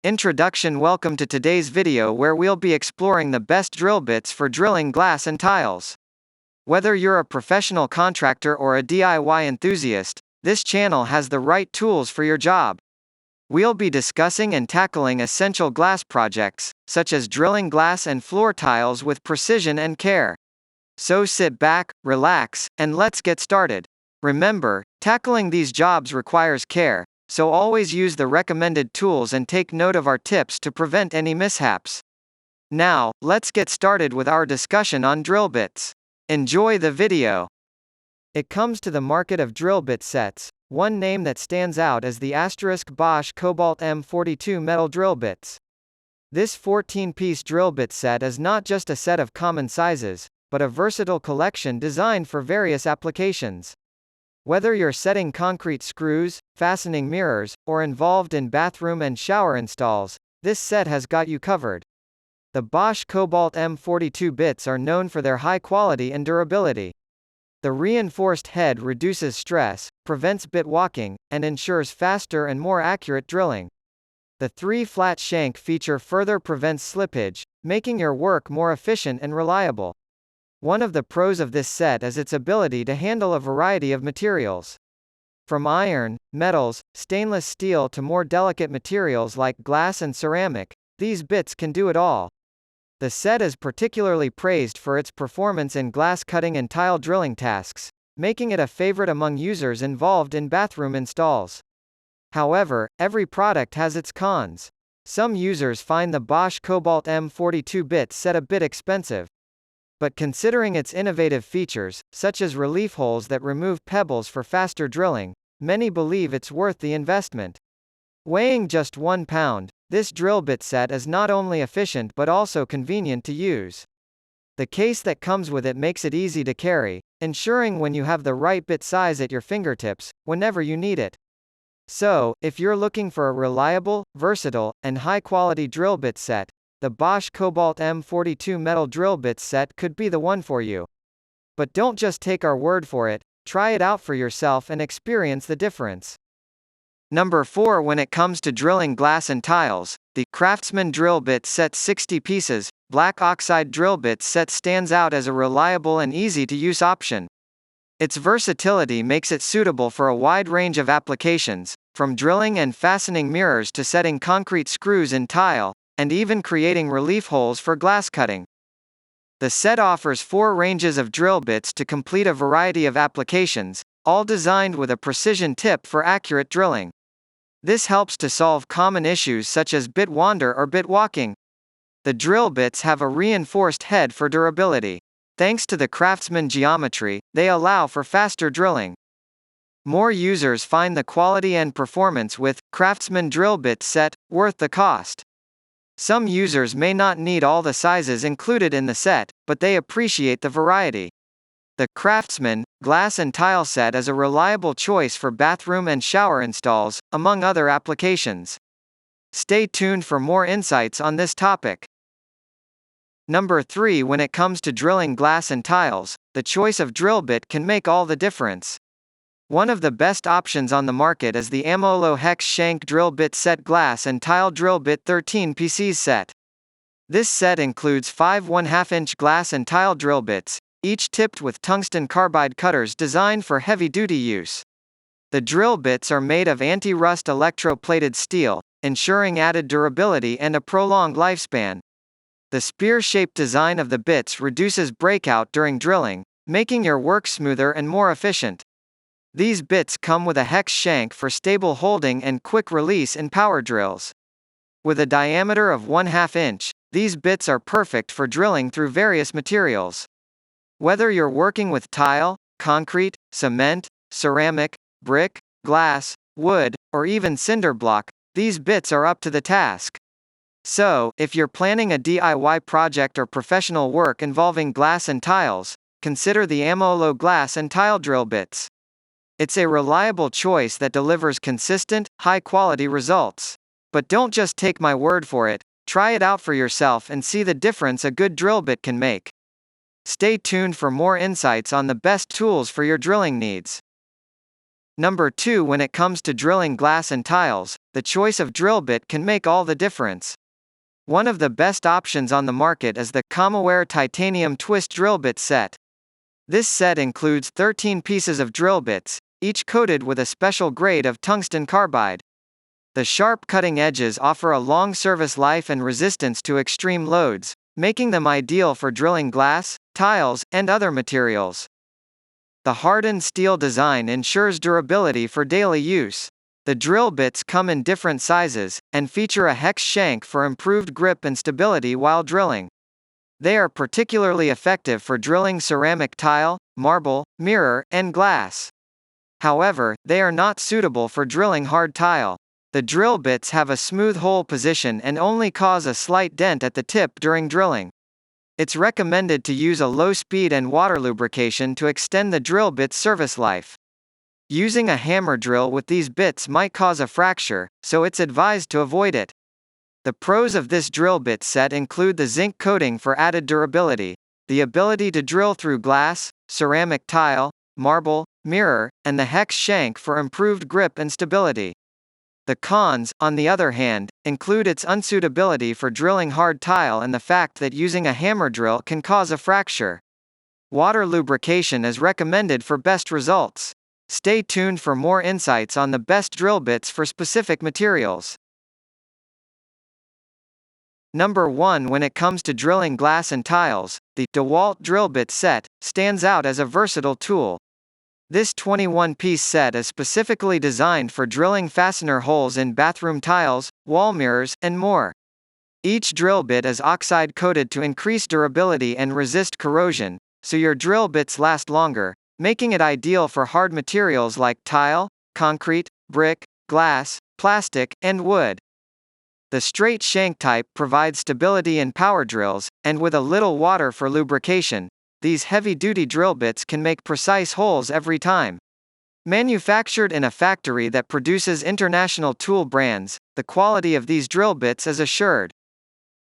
Introduction. Welcome to today's video where we'll be exploring the best drill bits for drilling glass and tiles. Whether you're a professional contractor or a DIY enthusiast, this channel has the right tools for your job. We'll be discussing and tackling essential glass projects, such as drilling glass and floor tiles with precision and care. So sit back, relax, and let's get started. Remember, tackling these jobs requires care, so always use the recommended tools and take note of our tips to prevent any mishaps. Now, let's get started with our discussion on drill bits. Enjoy the video. It comes to the market of drill bit sets. One name that stands out is the Bosch Cobalt M42 metal drill bits. This 14-piece drill bit set is not just a set of common sizes, but a versatile collection designed for various applications. Whether you're setting concrete screws, fastening mirrors, or involved in bathroom and shower installs, this set has got you covered. The Bosch Cobalt M42 bits are known for their high quality and durability. The reinforced head reduces stress, prevents bit walking, and ensures faster and more accurate drilling. The 3-flat shank feature further prevents slippage, making your work more efficient and reliable. One of the pros of this set is its ability to handle a variety of materials. From iron, metals, stainless steel to more delicate materials like glass and ceramic, these bits can do it all. The set is particularly praised for its performance in glass cutting and tile drilling tasks, making it a favorite among users involved in bathroom installs. However, every product has its cons. Some users find the Bosch Cobalt M42 bit set a bit expensive. But considering its innovative features, such as relief holes that remove pebbles for faster drilling, many believe it's worth the investment. Weighing just 1 pound, this drill bit set is not only efficient but also convenient to use. The case that comes with it makes it easy to carry, ensuring when you have the right bit size at your fingertips, whenever you need it. So, if you're looking for a reliable, versatile, and high-quality drill bit set, the Bosch Cobalt M42 metal drill bits set could be the one for you. But don't just take our word for it, try it out for yourself and experience the difference. Number 4. When it comes to drilling glass and tiles, the Craftsman drill bit set 60 pieces, black oxide drill bit set stands out as a reliable and easy-to-use option. Its versatility makes it suitable for a wide range of applications, from drilling and fastening mirrors to setting concrete screws in tile, and even creating relief holes for glass cutting. The set offers 4 ranges of drill bits to complete a variety of applications, all designed with a precision tip for accurate drilling. This helps to solve common issues such as bit wander or bit walking. The drill bits have a reinforced head for durability. Thanks to the Craftsman geometry, they allow for faster drilling. More users find the quality and performance with Craftsman drill bit set worth the cost. Some users may not need all the sizes included in the set, but they appreciate the variety. The Craftsman glass and tile set is a reliable choice for bathroom and shower installs, among other applications. Stay tuned for more insights on this topic. Number 3. When it comes to drilling glass and tiles, the choice of drill bit can make all the difference. One of the best options on the market is the Amolo Hex Shank Drill Bit Set Glass and Tile Drill Bit 13 PCs set. This set includes 5 1/2-inch glass and tile drill bits, each tipped with tungsten carbide cutters designed for heavy-duty use. The drill bits are made of anti-rust electro-plated steel, ensuring added durability and a prolonged lifespan. The spear-shaped design of the bits reduces breakout during drilling, making your work smoother and more efficient. These bits come with a hex shank for stable holding and quick release in power drills. With a diameter of 1/2 inch, these bits are perfect for drilling through various materials. Whether you're working with tile, concrete, cement, ceramic, brick, glass, wood, or even cinder block, these bits are up to the task. So, if you're planning a DIY project or professional work involving glass and tiles, consider the Amolo glass and tile drill bits. It's a reliable choice that delivers consistent, high-quality results. But don't just take my word for it, try it out for yourself and see the difference a good drill bit can make. Stay tuned for more insights on the best tools for your drilling needs. Number 2. When it comes to drilling glass and tiles, the choice of drill bit can make all the difference. One of the best options on the market is the Comaware Titanium Twist Drill Bit Set. This set includes 13 pieces of drill bits, each coated with a special grade of tungsten carbide. The sharp cutting edges offer a long service life and resistance to extreme loads, making them ideal for drilling glass, tiles, and other materials. The hardened steel design ensures durability for daily use. The drill bits come in different sizes, and feature a hex shank for improved grip and stability while drilling. They are particularly effective for drilling ceramic tile, marble, mirror, and glass. However, they are not suitable for drilling hard tile. The drill bits have a smooth hole position and only cause a slight dent at the tip during drilling. It's recommended to use a low speed and water lubrication to extend the drill bit's service life. Using a hammer drill with these bits might cause a fracture, so it's advised to avoid it. The pros of this drill bit set include the zinc coating for added durability, the ability to drill through glass, ceramic tile, marble, mirror, and the hex shank for improved grip and stability. The cons, on the other hand, include its unsuitability for drilling hard tile and the fact that using a hammer drill can cause a fracture. Water lubrication is recommended for best results. Stay tuned for more insights on the best drill bits for specific materials. Number 1. When it comes to drilling glass and tiles, the DeWalt Drill Bit Set stands out as a versatile tool. This 21-piece set is specifically designed for drilling fastener holes in bathroom tiles, wall mirrors, and more. Each drill bit is oxide-coated to increase durability and resist corrosion, so your drill bits last longer, making it ideal for hard materials like tile, concrete, brick, glass, plastic, and wood. The straight shank type provides stability in power drills, and with a little water for lubrication, these heavy-duty drill bits can make precise holes every time. Manufactured in a factory that produces international tool brands, the quality of these drill bits is assured.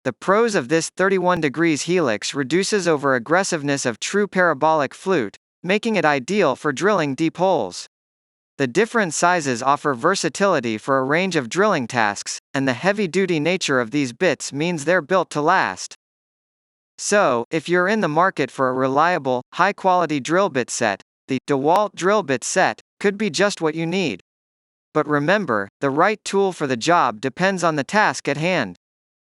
The pros of this 31° helix reduces over aggressiveness of true parabolic flute, making it ideal for drilling deep holes. The different sizes offer versatility for a range of drilling tasks, and the heavy-duty nature of these bits means they're built to last. So, if you're in the market for a reliable, high-quality drill bit set, the DeWalt Drill Bit Set could be just what you need. But remember, the right tool for the job depends on the task at hand.